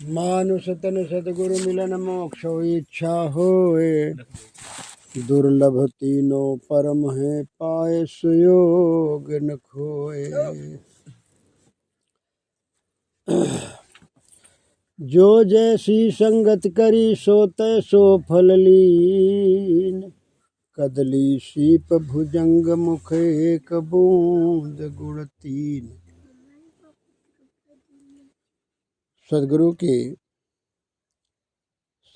मानुष तन सतगुरु मिलन मोक्ष इच्छा होए। दुर्लभ तीनों परम है पाए सुयोग न खोए। जो जैसी संगत करी सो तै सो फल लीन। कदली सीप भुजंग मुख एक बूंद गुण तीन। सदगुरु की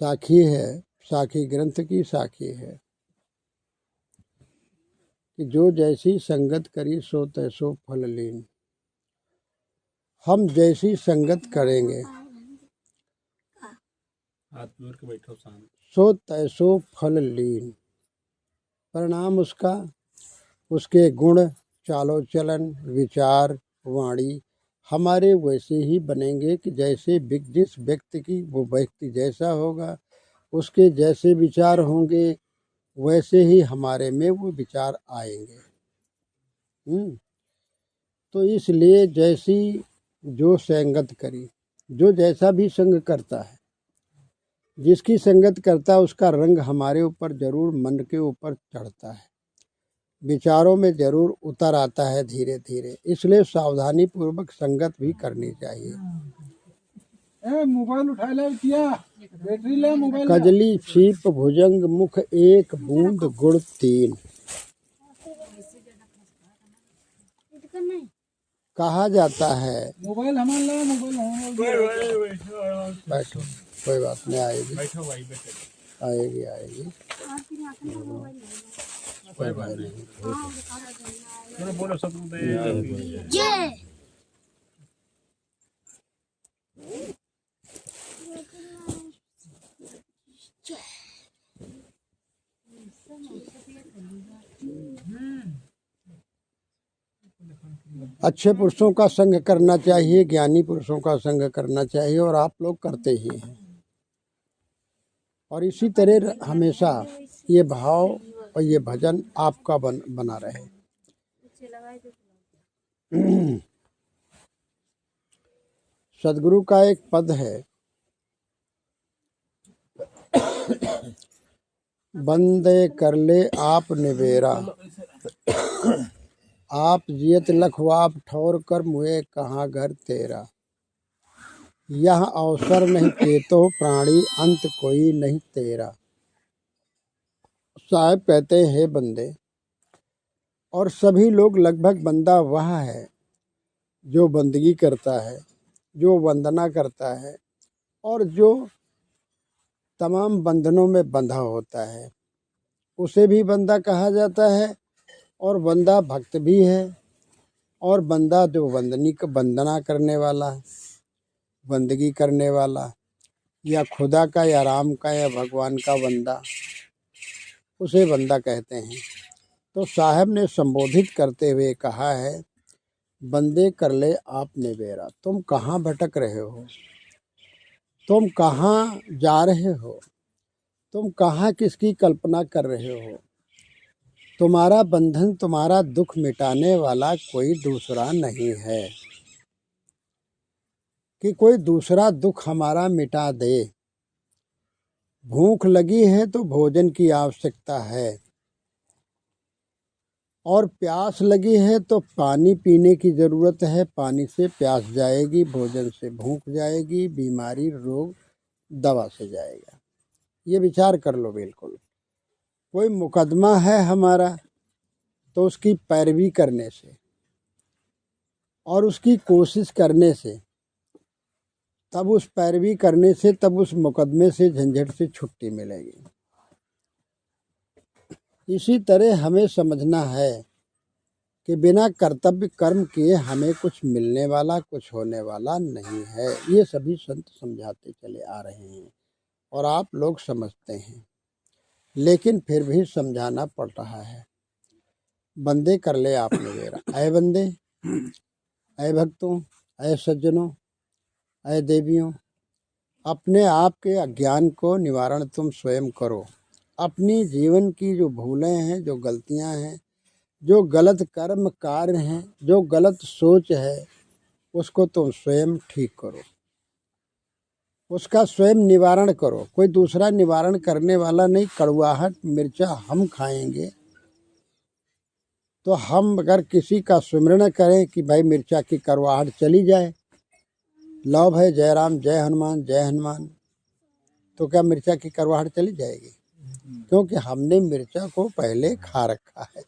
साखी है, साखी ग्रंथ की साखी है कि जो जैसी संगत करी सो तैसो फल लीन। हम जैसी संगत करेंगे सो तैसो फल लीन। परिणाम उसका, उसके गुण, चालो चलन, विचार, वाणी हमारे वैसे ही बनेंगे कि जैसे जिस व्यक्ति की वो व्यक्ति जैसा होगा, उसके जैसे विचार होंगे वैसे ही हमारे में वो विचार आएंगे। तो इसलिए जैसी जो संगत करी, जो जैसा भी संग करता है, जिसकी संगत करता है उसका रंग हमारे ऊपर जरूर मन के ऊपर चढ़ता है, विचारों में जरूर उतर आता है धीरे धीरे। इसलिए सावधानी पूर्वक संगत भी करनी चाहिए। मोबाइल उठा ले किया, बैटरी ले मोबाइल। कजली सीप भुजंग मुख एक बूंद गुड़ तीन। कहा जाता है मोबाइल हमारा, मोबाइल बैठो, कोई बात नहीं, आएगी आएगी आएगी, कोई बात नहीं। बोलो सब अच्छे पुरुषों का संग करना चाहिए, ज्ञानी पुरुषों का संग करना चाहिए, और आप लोग करते ही हैं। और इसी तरह हमेशा ये भाव और ये भजन आपका बना रहे। सदगुरु का एक पद है, बंदे कर ले आप निवेरा, आप जियत लखवाप ठौर कर मुए कहाँ घर तेरा। यह अवसर नहीं केतो प्राणी अंत कोई नहीं तेरा। साहब कहते हैं बंदे, और सभी लोग लगभग बंदा वह है जो बंदगी करता है, जो वंदना करता है और जो तमाम बंधनों में बंधा होता है, उसे भी बंदा कहा जाता है। और बंदा भक्त भी है, और बंदा जो वंदना करने वाला, बंदगी करने वाला, या खुदा का या राम का या भगवान का बंदा, उसे बंदा कहते हैं। तो साहब ने संबोधित करते हुए कहा है, बंदे कर ले आप निवेरा। तुम कहाँ भटक रहे हो, तुम कहाँ जा रहे हो, तुम कहाँ किसकी कल्पना कर रहे हो। तुम्हारा बंधन, तुम्हारा दुख मिटाने वाला कोई दूसरा नहीं है कि कोई दूसरा दुख हमारा मिटा दे। भूख लगी है तो भोजन की आवश्यकता है, और प्यास लगी है तो पानी पीने की जरूरत है। पानी से प्यास जाएगी, भोजन से भूख जाएगी, बीमारी रोग दवा से जाएगा। ये विचार कर लो। बिल्कुल कोई मुकदमा है हमारा, तो उसकी पैरवी करने से और उसकी कोशिश करने से, तब उस पैरवी करने से, तब उस मुकदमे से, झंझट से छुट्टी मिलेगी। इसी तरह हमें समझना है कि बिना कर्तव्य कर्म किए हमें कुछ मिलने वाला, कुछ होने वाला नहीं है। ये सभी संत समझाते चले आ रहे हैं और आप लोग समझते हैं, लेकिन फिर भी समझाना पड़ रहा है। बंदे कर ले आप निवेरा। ऐ बंदे, ऐ भक्तों, ऐ सज्जनों, ऐ देवियों, अपने आप के अज्ञान को निवारण तुम स्वयं करो। अपनी जीवन की जो भूलें हैं, जो गलतियां हैं, जो गलत कर्म कार्य हैं, जो गलत सोच है, उसको तुम स्वयं ठीक करो, उसका स्वयं निवारण करो। कोई दूसरा निवारण करने वाला नहीं। कड़वाहट मिर्चा हम खाएंगे तो हम अगर किसी का सुमिरन करें कि भाई मिर्चा की कड़वाहट चली जाए, लव है जय राम जय हनुमान जय हनुमान, तो क्या मिर्चा की कड़वाहट चली जाएगी? क्योंकि हमने मिर्चा को पहले खा रखा है।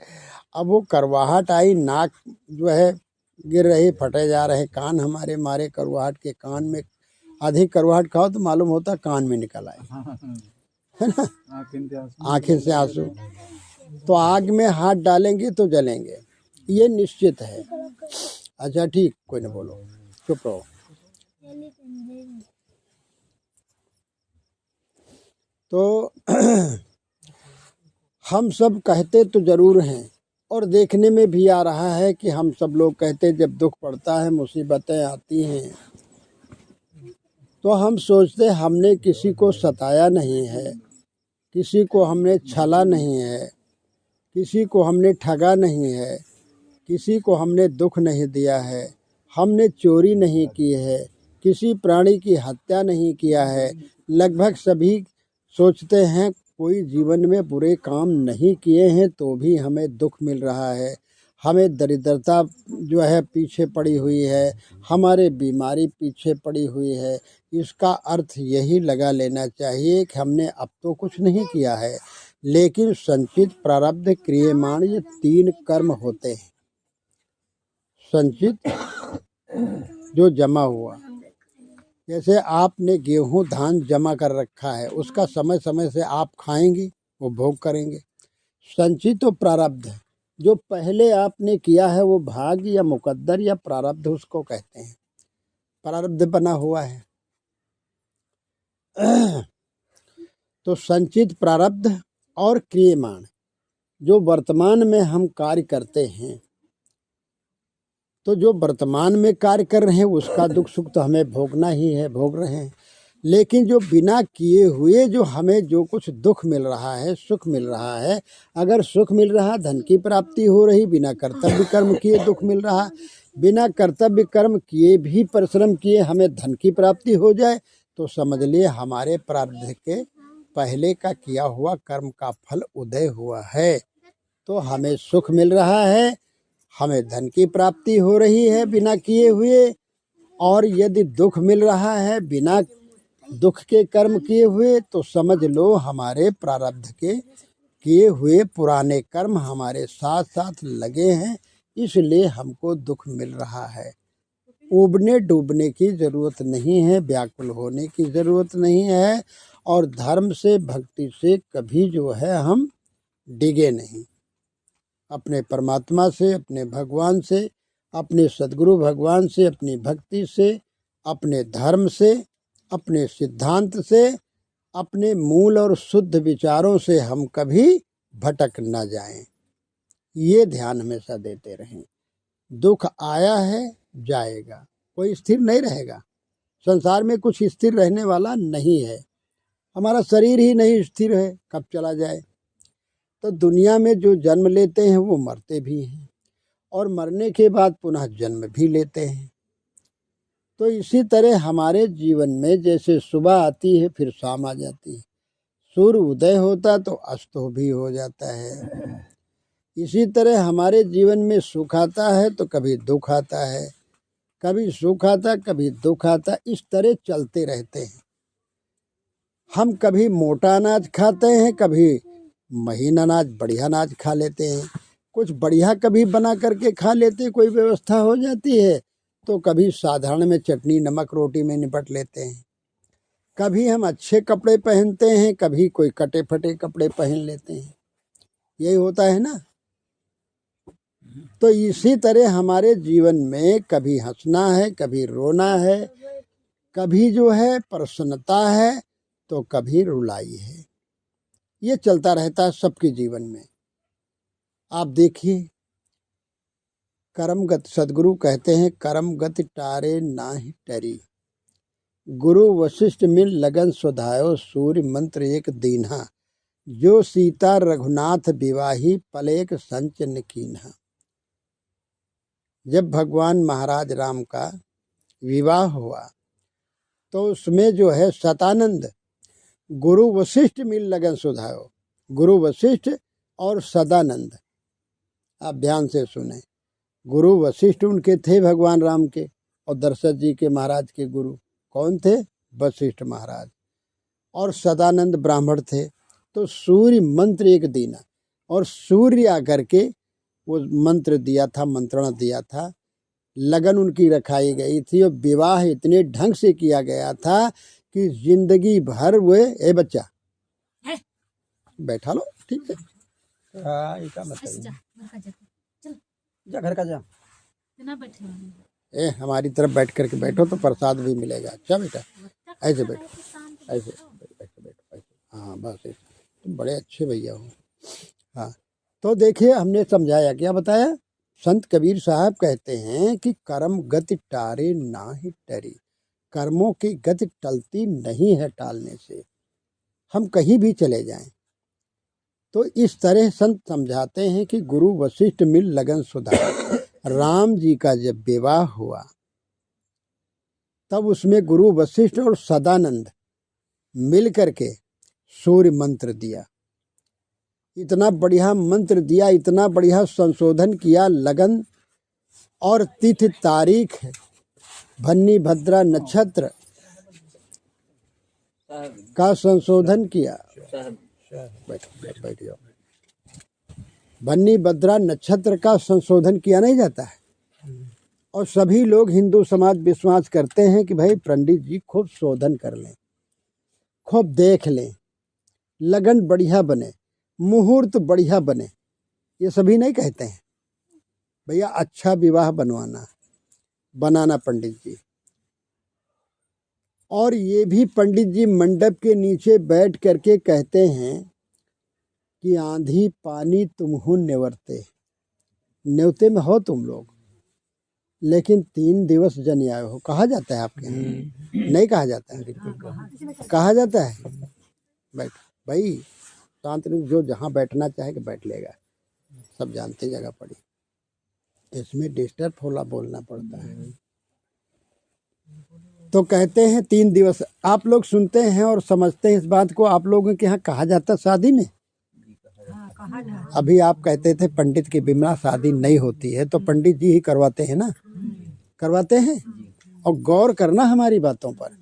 अब वो कड़वाहट आई, नाक जो है गिर रही, फटे जा रहे कान हमारे मारे कड़वाहट के। कान में अधिक कड़वाहट खाओ तो मालूम होता कान में निकल आए, है ना, आँखें से आंसू। तो आग में हाथ डालेंगे तो जलेंगे, ये निश्चित है। अच्छा ठीक, कोई ना बोलो, चुप रहो। तो हम सब कहते तो जरूर हैं, और देखने में भी आ रहा है कि हम सब लोग कहते जब दुख पड़ता है, मुसीबतें आती हैं, तो हम सोचते हमने किसी को सताया नहीं है, किसी को हमने छला नहीं है, किसी को हमने ठगा नहीं है, किसी को हमने दुख नहीं दिया है, हमने चोरी नहीं की है, किसी प्राणी की हत्या नहीं किया है। लगभग सभी सोचते हैं कोई जीवन में बुरे काम नहीं किए हैं तो भी हमें दुख मिल रहा है, हमें दरिद्रता जो है पीछे पड़ी हुई है, हमारे बीमारी पीछे पड़ी हुई है। इसका अर्थ यही लगा लेना चाहिए कि हमने अब तो कुछ नहीं किया है, लेकिन संचित प्रारब्ध क्रियमाण ये 3 कर्म होते हैं। संचित जो जमा हुआ, जैसे आपने गेहूं धान जमा कर रखा है, उसका समय समय से आप खाएंगे, वो भोग करेंगे। संचित तो प्रारब्ध, जो पहले आपने किया है वो भाग या मुकद्दर या प्रारब्ध उसको कहते हैं, प्रारब्ध बना हुआ है। तो संचित प्रारब्ध और क्रियमाण, जो वर्तमान में हम कार्य करते हैं, तो जो वर्तमान में कार्य कर रहे हैं उसका दुख सुख तो हमें भोगना ही है, भोग रहे हैं। लेकिन जो बिना किए हुए जो हमें जो कुछ दुख मिल रहा है, सुख मिल रहा है, अगर सुख मिल रहा, धन की प्राप्ति हो रही, बिना कर्तव्य कर्म किए दुख मिल रहा, बिना कर्तव्य कर्म किए भी परिश्रम किए हमें धन की प्राप्ति हो जाए, तो समझ लिए हमारे प्रारब्ध के पहले का किया हुआ कर्म का फल उदय हुआ है। तो हमें सुख मिल रहा है, हमें धन की प्राप्ति हो रही है बिना किए हुए, और यदि दुख मिल रहा है बिना दुख के कर्म किए हुए, तो समझ लो हमारे प्रारब्ध के किए हुए पुराने कर्म हमारे साथ साथ लगे हैं, इसलिए हमको दुख मिल रहा है। उबने डूबने की जरूरत नहीं है, व्याकुल होने की जरूरत नहीं है, और धर्म से भक्ति से कभी जो है हम डिगे नहीं। अपने परमात्मा से, अपने भगवान से, अपने सदगुरु भगवान से, अपनी भक्ति से, अपने धर्म से, अपने सिद्धांत से, अपने मूल और शुद्ध विचारों से हम कभी भटक न जाएं। ये ध्यान हमेशा देते रहें। दुख आया है, जाएगा, कोई स्थिर नहीं रहेगा। संसार में कुछ स्थिर रहने वाला नहीं है, हमारा शरीर ही नहीं स्थिर है, कब चला जाए। तो दुनिया में जो जन्म लेते हैं वो मरते भी हैं, और मरने के बाद पुनः जन्म भी लेते हैं। तो इसी तरह हमारे जीवन में जैसे सुबह आती है फिर शाम आ जाती है, सूर्य उदय होता तो अस्त भी हो जाता है। इसी तरह हमारे जीवन में सुख आता है तो कभी दुख आता है, कभी सुख आता कभी दुख आता, इस तरह चलते रहते हैं। हम कभी मोटा अनाज खाते हैं, कभी महीन अनाज बढ़िया अनाज खा लेते हैं, कुछ बढ़िया कभी बना करके खा लेते हैं, कोई व्यवस्था हो जाती है, तो कभी साधारण में चटनी नमक रोटी में निपट लेते हैं। कभी हम अच्छे कपड़े पहनते हैं, कभी कोई कटे फटे कपड़े पहन लेते हैं, यही होता है ना। तो इसी तरह हमारे जीवन में कभी हंसना है, कभी रोना है, कभी जो है प्रसन्नता है तो कभी रुलाई है, ये चलता रहता है सबके जीवन में। आप देखिए, कर्म गत, सदगुरु कहते हैं कर्म गति टारे नाही टरी, गुरु वशिष्ठ मिल लगन सुधायो, सूर्य मंत्र एक दीन्हा, जो सीता रघुनाथ विवाही, पलेक संच न कीन्हा। जब भगवान महाराज राम का विवाह हुआ तो उसमें जो है सदानंद गुरु वशिष्ठ मिल लगन सुधायो। गुरु वशिष्ठ और सदानंद, आप ध्यान से सुने। गुरु वशिष्ठ उनके थे भगवान राम के, और दशरथ जी के महाराज के गुरु कौन थे? वशिष्ठ महाराज। और सदानंद ब्राह्मण थे। तो सूर्य मंत्र एक दीना, और सूर्य आकर के वो मंत्र दिया था, मंत्रणा दिया था, लगन उनकी रखाई गई थी, और विवाह इतने ढंग से किया गया था कि जिंदगी भर वे ए बच्चा बैठा लो, ठीक है, का मतलब जा घर का जा, हमारी तरफ बैठ करके बैठो तो प्रसाद भी मिलेगा। अच्छा बेटा, ऐसे बैठो, ऐसे बैठो, हाँ बस ऐसे, तुम बड़े अच्छे भैया हो। हाँ, तो देखिए हमने समझाया, क्या बताया? संत कबीर साहब कहते हैं कि कर्म गति टारे ना ही टरी, कर्मों की गति टलती नहीं है टालने से, हम कहीं भी चले जाएं। तो इस तरह संत समझाते हैं कि गुरु वशिष्ठ मिल लगन सुधार। राम जी का जब विवाह हुआ तब उसमें गुरु वशिष्ठ और सदानंद मिल करके सूर्य मंत्र दिया। इतना बढ़िया मंत्र दिया, इतना बढ़िया संशोधन किया, लगन और तिथि तारीख भन्नी भद्रा नक्षत्र का संशोधन किया। बैठ जाओ। भन्नी भद्रा नक्षत्र का संशोधन किया नहीं जाता है, और सभी लोग हिंदू समाज विश्वास करते हैं कि भाई पंडित जी खूब शोधन कर लें, खूब देख लें, लगन बढ़िया बने, मुहूर्त बढ़िया बने। ये सभी नहीं कहते हैं भैया अच्छा विवाह बनाना पंडित जी। और ये भी पंडित जी मंडप के नीचे बैठ करके कहते हैं कि आंधी पानी तुमहु नेवरते, न्योते में हो तुम लोग, लेकिन 3 दिवस जन आए हो। कहा जाता है आपके यहाँ? नहीं कहा जाता है? कहा जाता है। बैठ भाई, शांत में, जो जहाँ बैठना चाहे कि बैठ लेगा, सब जानते जगह पड़ी, इसमें डिस्टर्ब होला बोलना पड़ता है। तो कहते हैं 3 दिवस। आप लोग सुनते हैं और समझते हैं इस बात को। आप लोगों के यहाँ कहा जाता शादी में? अभी आप कहते थे पंडित के बिना शादी नहीं होती है, तो पंडित जी ही करवाते हैं ना, करवाते हैं। और गौर करना हमारी बातों पर।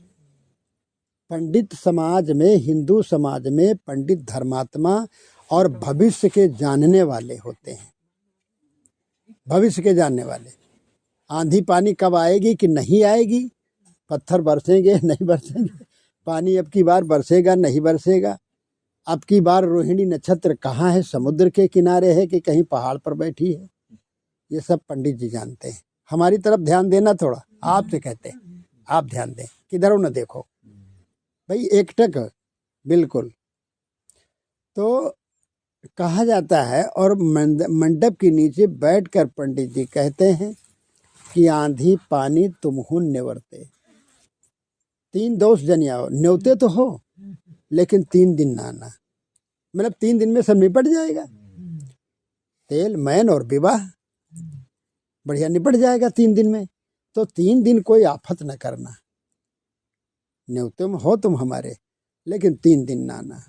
पंडित समाज में, हिंदू समाज में पंडित धर्मात्मा और भविष्य के जानने वाले होते हैं, भविष्य के जानने वाले। आंधी पानी कब आएगी कि नहीं आएगी, पत्थर बरसेंगे नहीं बरसेंगे, पानी अब की बार बरसेगा नहीं बरसेगा, अब की बार रोहिणी नक्षत्र कहाँ है, समुद्र के किनारे है कि कहीं पहाड़ पर बैठी है, ये सब पंडित जी जानते हैं। हमारी तरफ ध्यान देना थोड़ा, आपसे कहते हैं आप ध्यान दें, किधरों न देखो भाई, एकटक बिल्कुल। तो कहा जाता है, और मंडप के नीचे बैठकर पंडित जी कहते हैं कि आंधी पानी तुमहु नेवरते, 3 दोष जन आओ, न्योते तो हो लेकिन 3 दिन ना आना, मतलब 3 दिन में सब निपट जाएगा। तेल मैन और विवाह बढ़िया निपट जाएगा 3 दिन में। तो 3 दिन कोई आफत न करना, न्योते में हो तुम हमारे, लेकिन 3 दिन ना आना।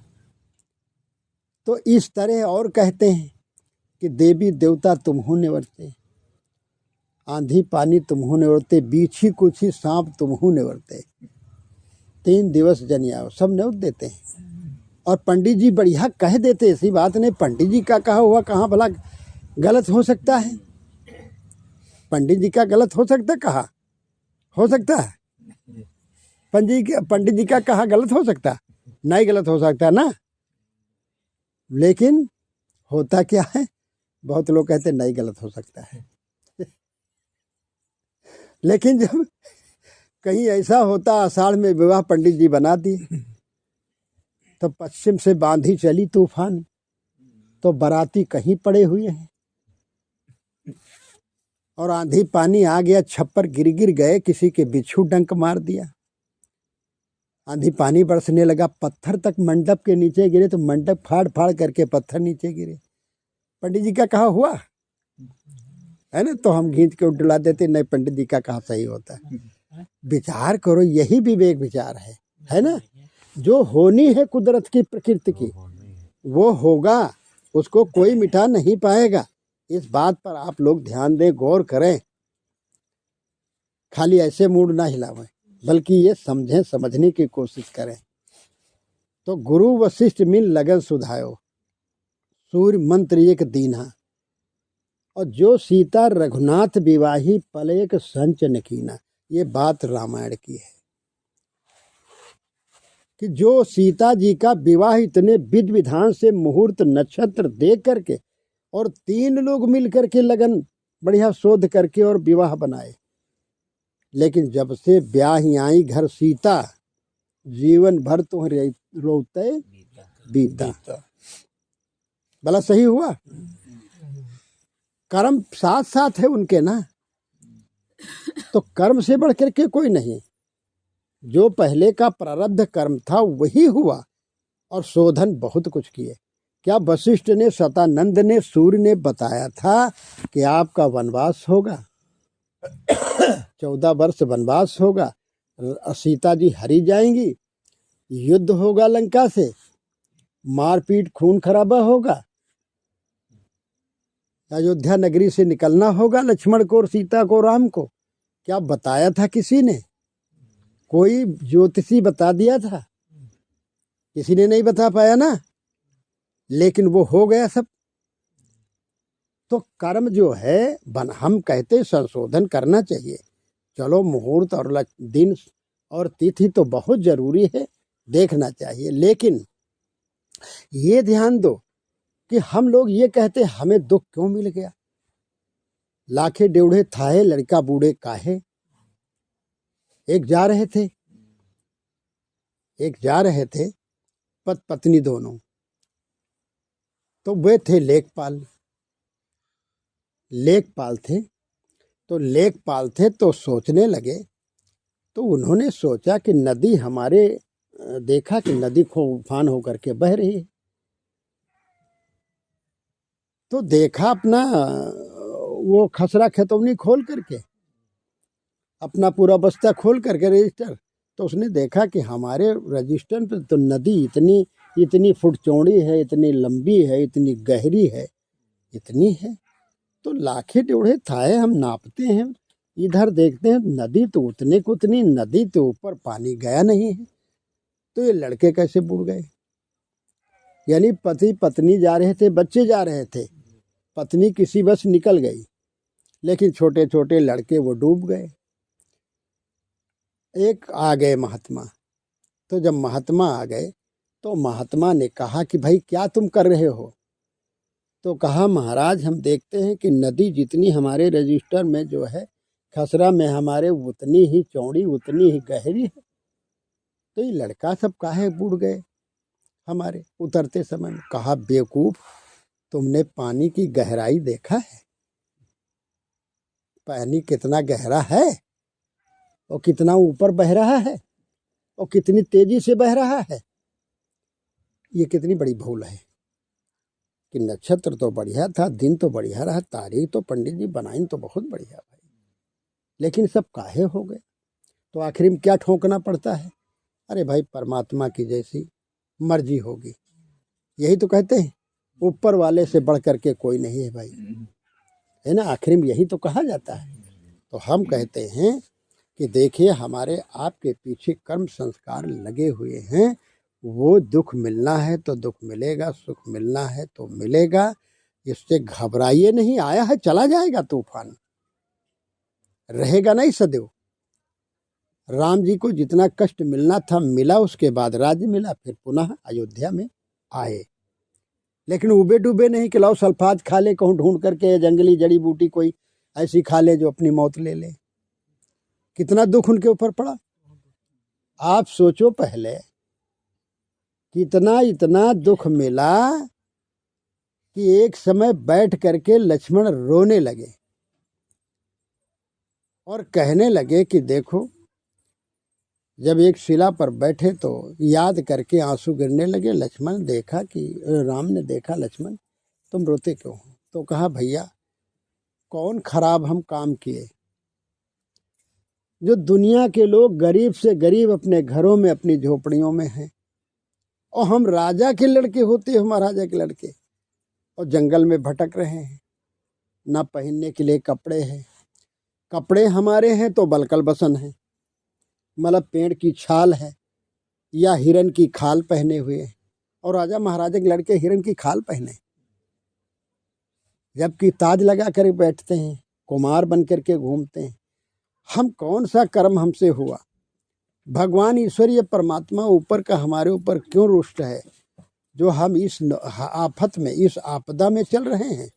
तो इस तरह और कहते हैं कि देवी देवता तुमहु नेवरते, आंधी पानी तुमहु नेवरते, बीछी कुछी सांप तुमहु नेवरते, 3 दिवस जन आओ, सब न्योत देते हैं। और पंडित जी बढ़िया कह देते, ऐसी बात नहीं। पंडित जी का कहा हुआ कहाँ भला गलत हो सकता है? पंडित जी का गलत हो सकता है? कहा हो सकता है? पंडित जी का कहा गलत हो सकता? नहीं गलत हो सकता ना। लेकिन होता क्या है, बहुत लोग कहते नहीं गलत हो सकता है लेकिन जब कहीं ऐसा होता, आषाढ़ में विवाह पंडित जी बना दिए, तो पश्चिम से बांधी चली तूफान, तो बाराती कहीं पड़े हुए हैं, और आंधी पानी आ गया, छप्पर गिर गए, किसी के बिच्छू डंक मार दिया, आंधी पानी बरसने लगा, पत्थर तक मंडप के नीचे गिरे, तो मंडप फाड़ फाड़ करके पत्थर नीचे गिरे। पंडित जी का कहा हुआ है ना, तो हम खींच के डुला देते, नहीं पंडित जी का कहा सही होता है। विचार करो, यही विवेक विचार है ना। जो होनी है कुदरत की, प्रकृति की, वो होगा, उसको कोई मिटा नहीं पाएगा। इस बात पर आप लोग ध्यान दें, गौर करें, खाली ऐसे मूड ना हिलावें, बल्कि ये समझें, समझने की कोशिश करें। तो गुरु वशिष्ठ मिल लगन सुधायो, सूर्य मंत्र एक दीना, और जो सीता रघुनाथ विवाही पल एक संच न कीना। ये बात रामायण की है कि जो सीता जी का विवाह इतने विधि विधान से मुहूर्त नक्षत्र देख करके, और 3 लोग मिल करके लगन बढ़िया शोध करके और विवाह बनाए, लेकिन जब से ब्याह आई घर सीता, जीवन भर तो रोते बीता। भला सही हुआ? कर्म साथ साथ है उनके ना, तो कर्म से बढ़ करके कोई नहीं। जो पहले का प्रारब्ध कर्म था वही हुआ, और शोधन बहुत कुछ किए। क्या वशिष्ठ ने, सतानंद ने, सूर्य ने बताया था कि आपका वनवास होगा, 14 वर्ष वनवास होगा, सीता जी हरी जाएंगी, युद्ध होगा लंका से, मारपीट खून खराबा होगा, अयोध्या नगरी से निकलना होगा लक्ष्मण को और सीता को, राम को? क्या बताया था किसी ने? कोई ज्योतिषी बता दिया था? किसी ने नहीं बता पाया ना, लेकिन वो हो गया सब। तो कर्म जो है, हम कहते संशोधन करना चाहिए। चलो मुहूर्त और दिन और तिथि तो बहुत जरूरी है, देखना चाहिए, लेकिन ये ध्यान दो कि हम लोग ये कहते हमें दुख क्यों मिल गया, लाखे डेढ़े थाहे लड़का बूढ़े काहे। एक जा रहे थे पत्नी दोनों, तो वे थे लेखपाल थे। तो लेखपाल थे तो सोचने लगे, तो उन्होंने सोचा कि नदी हमारे, देखा कि नदी उफान होकर के बह रही है, तो देखा अपना वो खसरा खतौनी खोल करके, अपना पूरा बस्ता खोल करके रजिस्टर, तो उसने देखा कि हमारे रजिस्टर पे तो नदी इतनी फुट चौड़ी है, इतनी लंबी है, इतनी गहरी है, इतनी है। तो लाखे टेढ़े थाहे हम नापते हैं, इधर देखते हैं नदी तो उतने को उतनी, नदी तो ऊपर पानी गया नहीं है। तो ये लड़के कैसे बुड़ गए? यानी पति पत्नी जा रहे थे, बच्चे जा रहे थे, पत्नी किसी बस निकल गई, लेकिन छोटे छोटे लड़के वो डूब गए। एक आ गए महात्मा, तो जब महात्मा आ गए तो महात्मा ने कहा कि भाई क्या तुम कर रहे हो? तो कहा महाराज हम देखते हैं कि नदी जितनी हमारे रजिस्टर में जो है, खसरा में हमारे, उतनी ही चौड़ी, उतनी ही गहरी है। तो ये लड़का सब काहे बुड़ गए हमारे उतरते समय में? कहा बेवकूफ, तुमने पानी की गहराई देखा है? पानी कितना गहरा है और कितना ऊपर बह रहा है और कितनी तेजी से बह रहा है। ये कितनी बड़ी भूल है कि नक्षत्र तो बढ़िया था, दिन तो बढ़िया रहा, तारीख तो पंडित जी बनाई तो बहुत बढ़िया भाई, लेकिन सब काहे हो गए? तो आखिर में क्या ठोकना पड़ता है? अरे भाई परमात्मा की जैसी मर्जी होगी, यही तो कहते हैं, ऊपर वाले से बढ़ करके कोई नहीं है भाई, है ना। आखिर में यही तो कहा जाता है। तो हम कहते हैं कि देखिए हमारे आपके पीछे कर्म संस्कार लगे हुए हैं, वो दुख मिलना है तो दुख मिलेगा, सुख मिलना है तो मिलेगा, इससे घबराइए नहीं। आया है चला जाएगा तूफान, रहेगा नहीं सदैव। राम जी को जितना कष्ट मिलना था मिला, उसके बाद राज्य मिला, फिर पुनः अयोध्या में आए, लेकिन उबे डूबे नहीं कि लाओ सल्फात खा ले कहूँ ढूंढ करके, जंगली जड़ी बूटी कोई ऐसी खा ले जो अपनी मौत ले ले। कितना दुख उनके ऊपर पड़ा, आप सोचो। पहले कितना इतना दुख मिला कि एक समय बैठ करके लक्ष्मण रोने लगे और कहने लगे कि देखो, जब एक शिला पर बैठे तो याद करके आंसू गिरने लगे। लक्ष्मण देखा कि राम ने देखा, लक्ष्मण तुम रोते क्यों हो? तो कहा भैया कौन खराब हम काम किए, जो दुनिया के लोग गरीब से गरीब अपने घरों में अपनी झोपड़ियों में हैं, और हम राजा के लड़के होते हैं, महाराजा के लड़के, और जंगल में भटक रहे हैं। ना पहनने के लिए कपड़े हैं, कपड़े हमारे हैं तो बलकल बसन है, मतलब पेड़ की छाल है या हिरन की खाल पहने हुए हैं, और राजा महाराजा के लड़के हिरन की खाल पहने, जबकि ताज लगा कर बैठते हैं, कुमार बन करके घूमते हैं। हम कौन सा कर्म हमसे हुआ? भगवान ईश्वरीय परमात्मा ऊपर का हमारे ऊपर क्यों रुष्ट है, जो हम इस आफत में, इस आपदा में चल रहे हैं?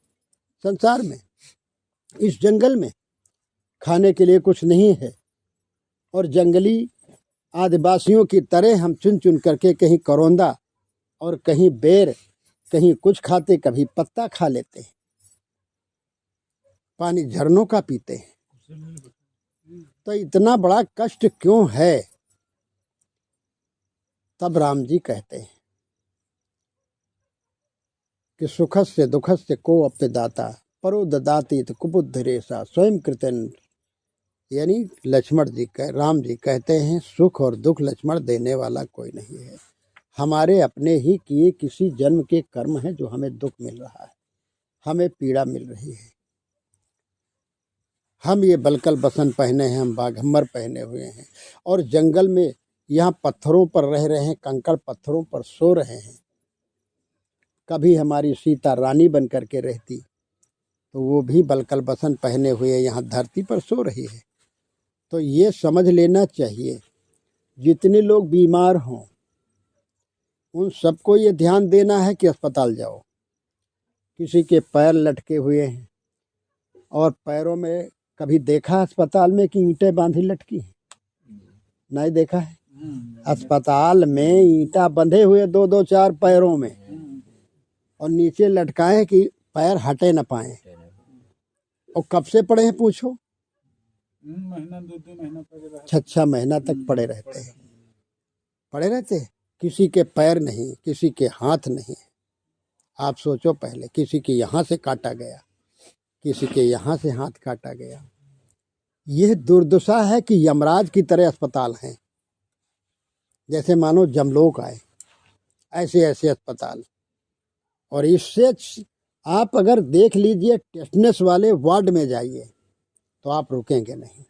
संसार में, इस जंगल में खाने के लिए कुछ नहीं है, और जंगली आदिवासियों की तरह हम चुन चुन करके कहीं करौंदा और कहीं बेर, कहीं कुछ खाते, कभी पत्ता खा लेते हैं, पानी झरनों का पीते हैं। तो इतना बड़ा कष्ट क्यों है? तब राम जी कहते हैं कि सुखस्य दुखस्य को अपने दाता, परो ददाति कुबुद्ध रेसा स्वयं कृतन। यानी लक्ष्मण जी राम जी कहते हैं, सुख और दुख लक्ष्मण देने वाला कोई नहीं है, हमारे अपने ही किए किसी जन्म के कर्म है जो हमें दुख मिल रहा है, हमें पीड़ा मिल रही है। हम ये बलकल बसन पहने हैं, हम बाघम्बर पहने हुए हैं, और जंगल में यहाँ पत्थरों पर रह रहे हैं, कंकड़ पत्थरों पर सो रहे हैं। कभी हमारी सीता रानी बन करके रहती तो वो भी बलकल बसन पहने हुए यहाँ धरती पर सो रही है। तो ये समझ लेना चाहिए, जितने लोग बीमार हों उन सबको ये ध्यान देना है कि अस्पताल जाओ। किसी के पैर लटके हुए हैं, और पैरों में कभी देखा अस्पताल में कि ईंटें बांधी लटकी? नहीं देखा है। अस्पताल में ईंटा बंधे हुए दो दो चार पैरों में, और नीचे लटकाए कि पैर हटे न पाए। और कब से पड़े हैं पूछो? महीना 2 महीना 6 महीना तक पड़े रहते हैं, पड़े रहते हैं। किसी के पैर नहीं, किसी के हाथ नहीं। आप सोचो, पहले किसी के यहाँ से काटा गया, किसी के यहाँ से हाथ काटा गया। यह दुर्दशा है कि यमराज की तरह अस्पताल हैं, जैसे मानो जमलोक आए, ऐसे ऐसे अस्पताल। और इससे आप अगर देख लीजिए, टेटनस वाले वार्ड में जाइए तो आप रुकेंगे नहीं।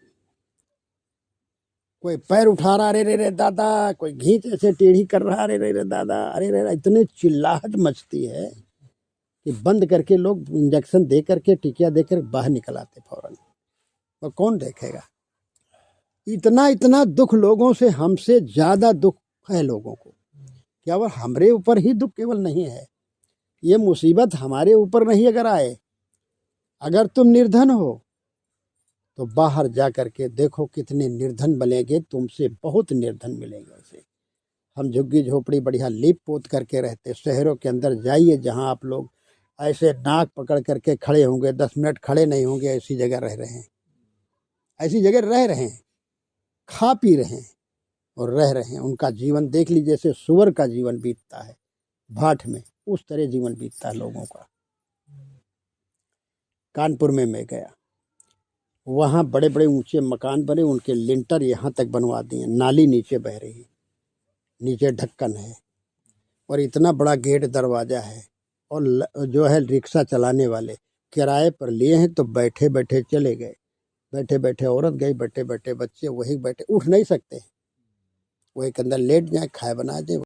कोई पैर उठा रहा, अरे रे रे दादा, कोई घींच ऐसे टेढ़ी कर रहा, अरे रे रे दादा, अरे रे, इतने चिल्लाहट मचती है कि बंद करके लोग इंजेक्शन दे करके, टिकिया देकर बाहर निकल आते फौरन। और कौन देखेगा? इतना इतना दुख लोगों से, हमसे ज़्यादा दुख है लोगों को। केवल हमारे ऊपर ही दुख केवल नहीं है, ये मुसीबत हमारे ऊपर नहीं अगर आए, अगर तुम निर्धन हो तो बाहर जा कर के देखो कितने निर्धन मिलेंगे, तुमसे बहुत निर्धन मिलेंगे। ऐसे हम झुग्गी झोपड़ी बढ़िया लीप पोत करके रहते, शहरों के अंदर जाइए जहाँ आप लोग ऐसे नाक पकड़ करके खड़े होंगे, 10 मिनट खड़े नहीं होंगे, ऐसी जगह रह रहे हैं, ऐसी जगह रह रहे हैं, खा पी रहे हैं और रह रहे हैं। उनका जीवन देख लीजिए, जैसे सुअर का जीवन बीतता है भाट में, उस तरह जीवन बीतता है लोगों का। कानपुर में मैं गया, वहाँ बड़े बड़े ऊंचे मकान बने, उनके लिंटर यहाँ तक बनवा दिए, नाली नीचे बह रही, नीचे ढक्कन है, और इतना बड़ा गेट दरवाज़ा है, और जो है रिक्शा चलाने वाले किराए पर लिए हैं, तो बैठे बैठे चले गए, बैठे बैठे औरत गई, बैठे बैठे बच्चे वही बैठे, उठ नहीं सकते, वही के अंदर लेट जाए, खाए बना जाए।